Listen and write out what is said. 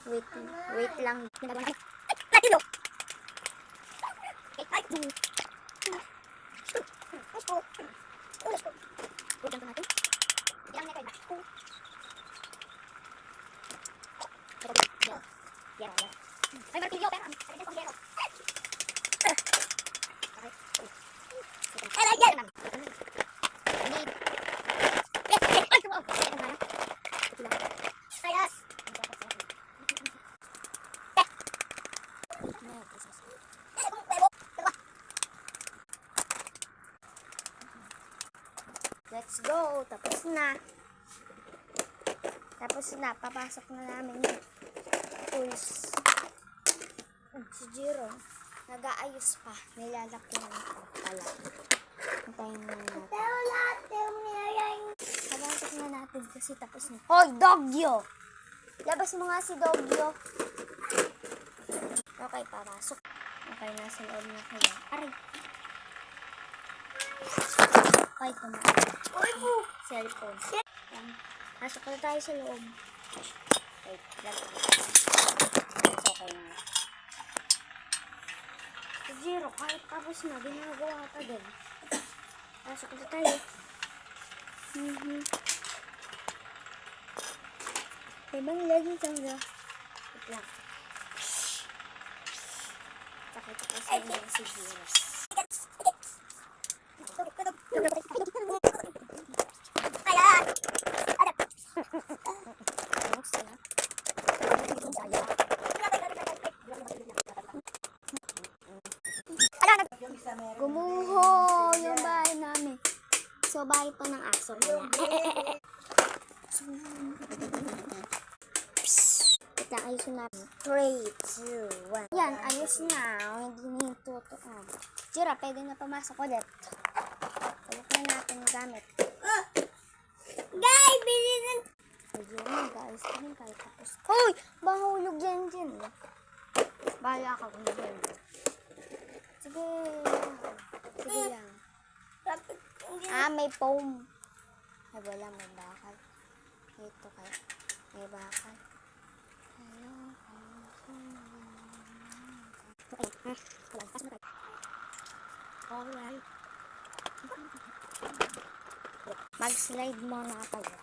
Wait lang. Ginagawa natin. Ay, martilyo, pero ang pang-yero. Ay, yan! Ayos! Let's go! Tapos na. Papasok na namin yung tools. Si Jiro, nag-aayos pa. Nilalaki na pala. Hintayin na natin. Papasok na natin kasi tapos na. Hoy, Dogyo! Labas mo nga si Dogyo. Okay, papasok. Okay, nasa loob na kayo. Aray! Okay, tumakas. Cellphone. Yan. Pasok na tayo sa loob. Wait, okay na. Si Jiro, kahit tapos na, ginagawa pa din. Pasok na tayo. Ibang lagi talaga. Wait lang. Pakita ko sa inyo si Jiro. Gumuho yung bahay namin. So, bahay pa ng aso pala. Ito, ayos na. 3, 2, 1. Yan, ayos na. Hindi na yung tutuan. Jira, pwede na pumasok ulit. Ulit na natin yung gamit. Guys, bilhin na. Jira, guys, kami kahit tapos. Uy! Mahulog yan dyan. Bahala ka kung yun. Sige. Sige lang. May foam. Ay, wala. May bakal. Ito kayo. May bakal. Alright. Mag-slide muna tayo.